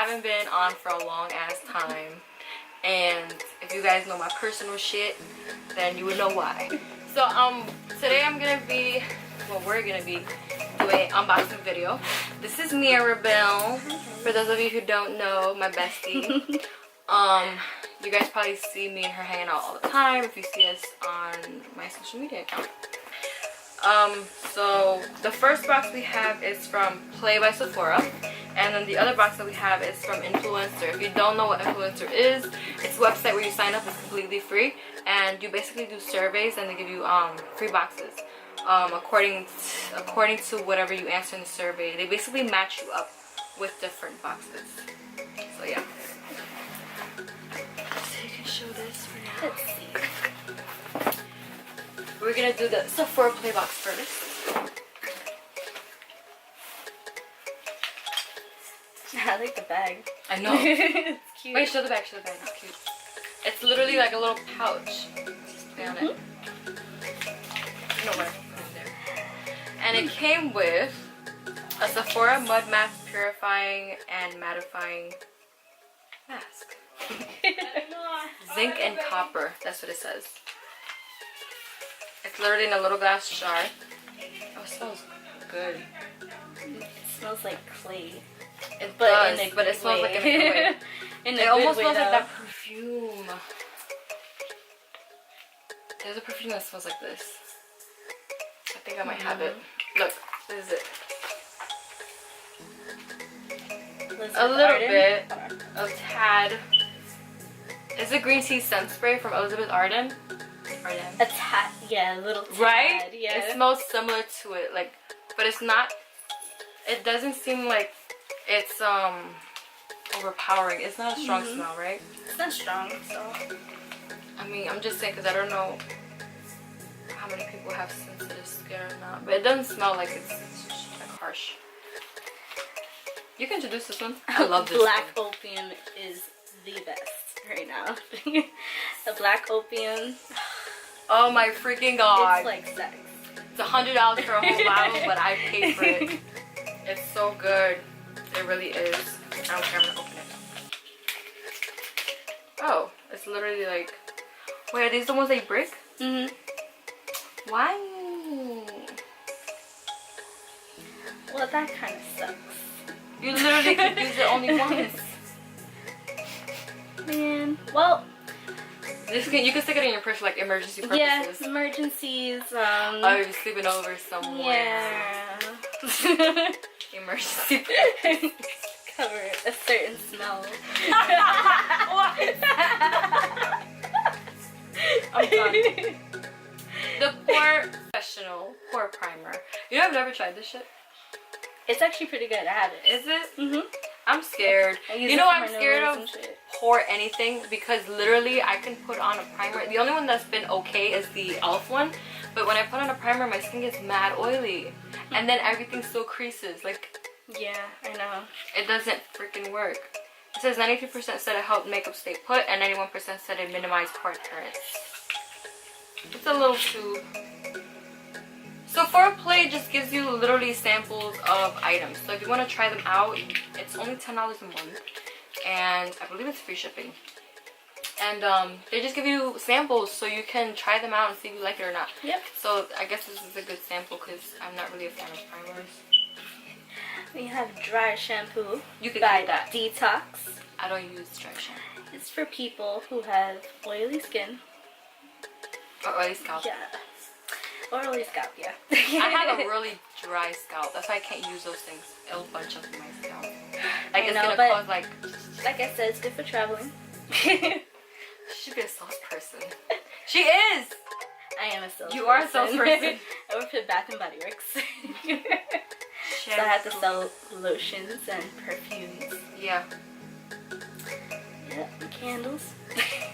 haven't been on for a long ass time, and if you guys know my personal shit, then you would know why. So today we're gonna be doing an unboxing video. This is Mirabelle, for those of you who don't know, my bestie. You guys probably see me and her hanging out all the time if you see us on my social media account. So the first box we have is from Play by Sephora, and then the other box that we have is from Influenster. If you don't know what Influencer is, it's a website where you sign up. It's completely free, and you basically do surveys, and they give you free boxes according to whatever you answer in the survey. They basically match you up with different boxes. So yeah. So you can show this for now. Let's see. We're gonna do the Sephora Play box first. I like the bag. I know. It's cute. Wait, show the bag, It's cute. It's literally like a little pouch. Just play on it. No, what I put in there. And it came with a Sephora Mud Mask Purifying and Mattifying Mask. Zinc and copper. That's what it says. It's literally in a little glass jar. Oh, it smells good. It smells like clay. It does, but it smells like in a good way. It almost smells like that perfume. There's a perfume that smells like this. I think I might have it. Look, this is it. A little bit. A tad. It's a green tea scent spray from Elizabeth Arden. A tad, yeah, a little tad. Right? Yeah. It smells similar to it, like, but it's not. It doesn't seem like it's overpowering. It's not a strong smell, right? It's not strong, so. I mean, I'm just saying because I don't know how many people have sensitive skin or not, but it doesn't smell like it's like harsh. You can introduce this one. I love this Black one. Opium is the best right now. The Black Opium. Oh my freaking god! It's like sex. It's $100 for a whole bottle, but I paid for it. It's so good. It really is. I don't care. I'm gonna open it. Oh, it's literally like. Wait, are these the ones they break? Mhm. Why? Well, that kind of sucks. You literally could use it only once. Man, well. You can stick it in your purse for like emergency purposes. Yeah, emergencies. Oh, you're sleeping over somewhere. Yeah. Emergency purposes. Cover a certain smell. I'm done. The Professional Pore Primer. You know, I've never tried this shit. It's actually pretty good. I have it. Is it? Mhm. I'm scared. You know, I'm scared of pour anything because literally I can put on a primer. The only one that's been okay is the e.l.f. one, but when I put on a primer, my skin gets mad oily, and then everything still creases. Like, yeah, I know. it doesn't freaking work. It says 92% said it helped makeup stay put, and 91% said it minimized pore appearance. It's a little too. Sephora Play just gives you literally samples of items. So if you want to try them out, it's only $10 a month. And I believe it's free shipping. And they just give you samples so you can try them out and see if you like it or not. Yep. So I guess this is a good sample because I'm not really a fan of primers. We have dry shampoo. You can by do that. Detox. I don't use dry shampoo. It's for people who have oily skin. Or oily scalp. Yeah. Or oily scalp, yeah. I have a really dry scalp. That's why I can't use those things. It'll bunch up in my scalp. Like, it's gonna cause like I said, it's good for traveling. She should be a salesperson. She is! I am a salesperson. You are a salesperson. I work for Bath and Body Works. So I have to sell lotions and perfumes. Yeah. Yep, and candles.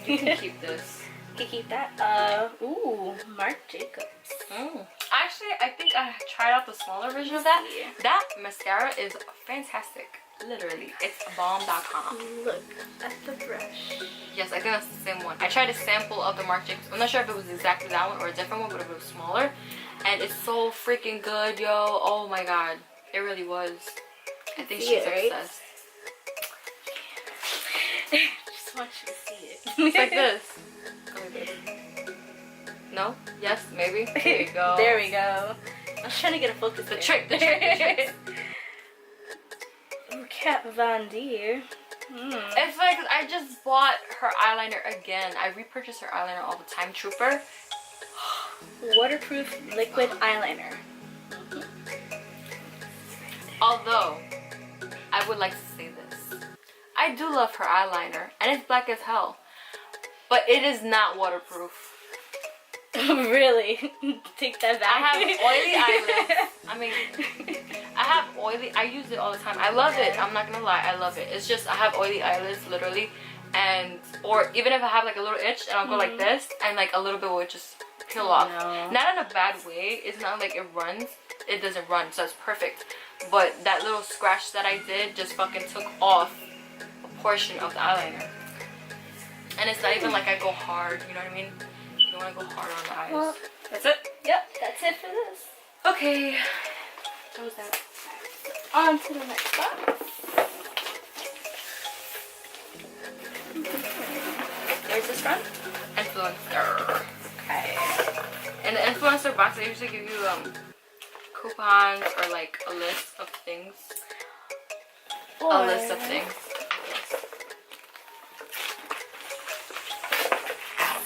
You can keep this. You can keep that. Ooh, Marc Jacobs. Actually, I think I tried out the smaller version of that. Yeah. That mascara is fantastic. Literally. It's bomb.com. Look at the brush. Yes, I think that's the same one. I tried a sample of the Marc Jacobs. I'm not sure if it was exactly that one or a different one, but it was smaller. And it's so freaking good, yo. Oh my god. It really was. I think she's obsessed. want you to see it. It's like this. No? Yes? Maybe? There you go. There we go. I was trying to get a focus. The trick. Ooh, Kat Von D. It's like I just bought her eyeliner again. I repurchase her eyeliner all the time. Trooper. Waterproof liquid eyeliner. Although, I would like to say this. I do love her eyeliner. And it's black as hell. But it is not waterproof. Really? Take that back. I have oily eyelids. I mean, I have oily. I use it all the time. I love it. I'm not gonna lie. I love it. It's just I have oily eyelids, literally, and or even if I have like a little itch, and I'll go like this, and like a little bit will just peel off. No. Not in a bad way. It's not like it runs. It doesn't run, so it's perfect. But that little scratch that I did just fucking took off a portion of the eyeliner, and it's not even like I go hard. You know what I mean? You don't want to go hard on the eyes. Well, that's it? Yep, that's it for this. Okay. That was that. On to the next box. Where's this from? Influencer. Okay. In the Influencer box, they usually give you coupons or like a list of things. A list of things.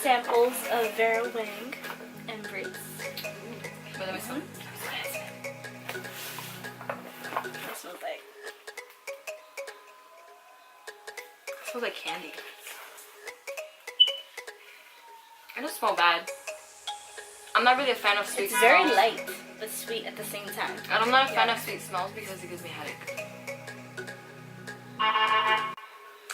Samples of Vera Wang Embrace. But let me smell. It smells like. It smells like candy. It doesn't smell bad. I'm not really a fan of sweet It's smells. very light, but sweet at the same time. And I'm not a fan of sweet smells because it gives me a headache.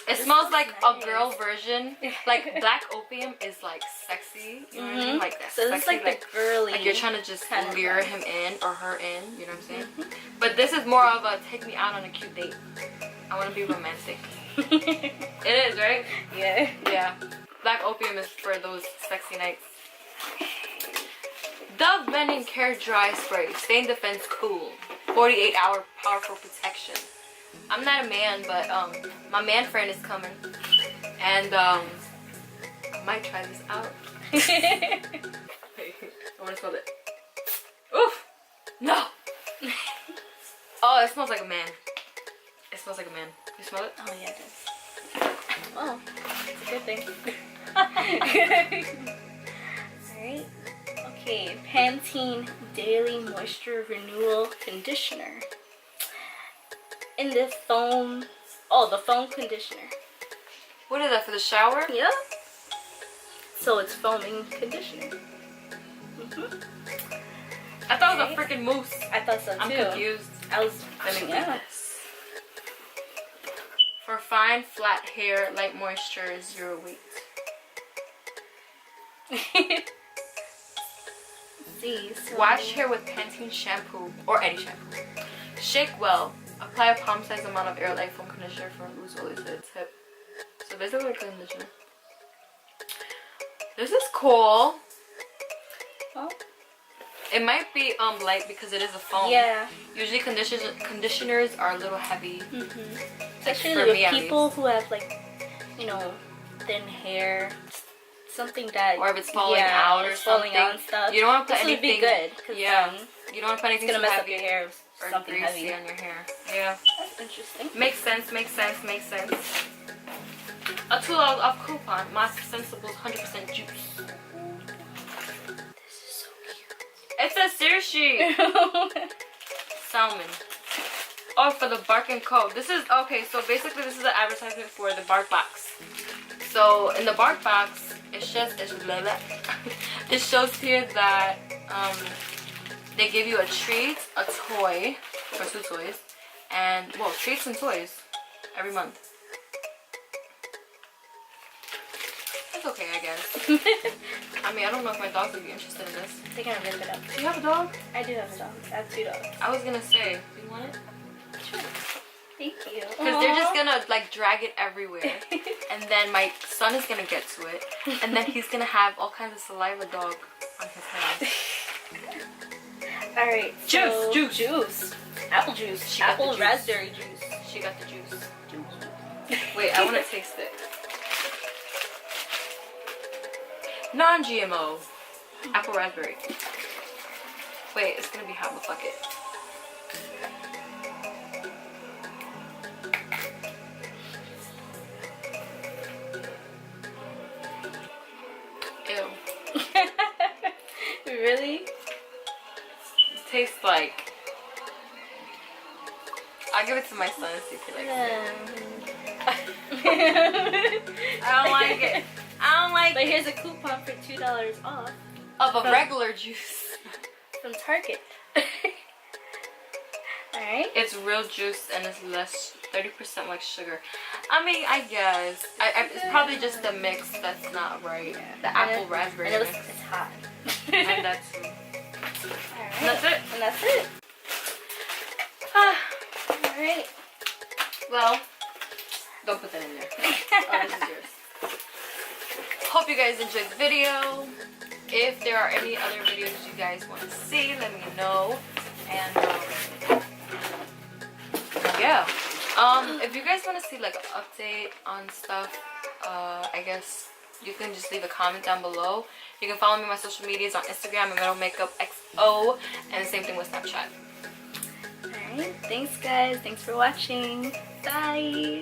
It smells like nice. a girl version. Like black opium is like sexy. You know what I mean? Like that. So this is sexy, like the girly. like you're trying to just kind of lure vibe. him in or her in. You know what I'm saying? But this is more of a take me out on a cute date. I want to be romantic. It is, right? Yeah. Yeah. Black opium is for those sexy nights. Dove Men and Care Dry Spray. Stain Defense Cool. 48-hour powerful protection. I'm not a man, but my man friend is coming. And I might try this out. I want to smell it. Oof! No! Oh, it smells like a man. It smells like a man. You smell it? Oh yeah, it does. Oh, it's a good thing. Alright. Okay, Pantene Daily Moisture Renewal Conditioner. In this foam, the foam conditioner. What is that, for the shower? Yeah. So it's foaming conditioner. I thought it was a freaking mousse. I thought so too. I'm confused. I was, Let me yeah. get this. For fine, flat hair, light moisture, 0 weight. See, so Wash hair with Pantene shampoo or any shampoo. Shake well. Apply a palm-sized amount of air-light foam conditioner for loose oily to the tip. So basically like conditioner. This is cool. Oh. It might be light because it is a foam. Yeah. Usually conditioners are a little heavy. Especially For with me, at people who have like, you know, thin hair, something that Or if it's falling out or it's falling something. out and stuff. You don't want to put This would be anything. good. 'Cause, Yeah. You don't want to put anything it's gonna too mess up heavy your hair. or Something greasy heavy. on your hair. Yeah. That's interesting. Makes sense, makes sense, makes sense. A $2 off coupon. My Sensibles 100% juice. This is so It's a sushi. cute. Salmon. Oh, for the Bark & Co. This is, okay, so basically this is an advertisement for the Bark Box. So in the Bark Box, it shows here that they give you a treat, a toy, or 2 toys, and, well, treats and toys every month. It's okay, I guess. I mean, I don't know if my dogs would be interested in this. They're gonna rip it up. Do you have a dog? I do have a dog. I have 2 dogs. I was gonna say, do you want it? Sure. Thank you. Because they're just gonna like drag it everywhere, and then my son is gonna get to it, and then he's gonna have all kinds of saliva dog on his hand. Alright. Juice. Apple juice. She got Apple the juice. raspberry juice. She got the juice. Wait, I want to taste it. Non-GMO. Apple raspberry. Wait, it's gonna be hot, but fuck it. Ew. Really? It tastes like... I'll give it to my son and see if he likes it. I don't like it. I don't like But it. here's a coupon for $2 off Of a regular juice. from Target. Alright. It's real juice and it's less, 30% like sugar. I mean, I guess. It's probably just the mix that's not right. The apple raspberry And mix. it's hot. And that's... Alright. And that's it. And that's it. Alright. Well, don't put that in there. Oh, this is yours. Hope you guys enjoyed the video. If there are any other videos you guys want to see, let me know. And yeah. If you guys want to see like an update on stuff, I guess you can just leave a comment down below. You can follow me on my social medias on Instagram, MetalMakeupXO, and the same thing with Snapchat. Alright. Thanks guys. Thanks for watching. Bye.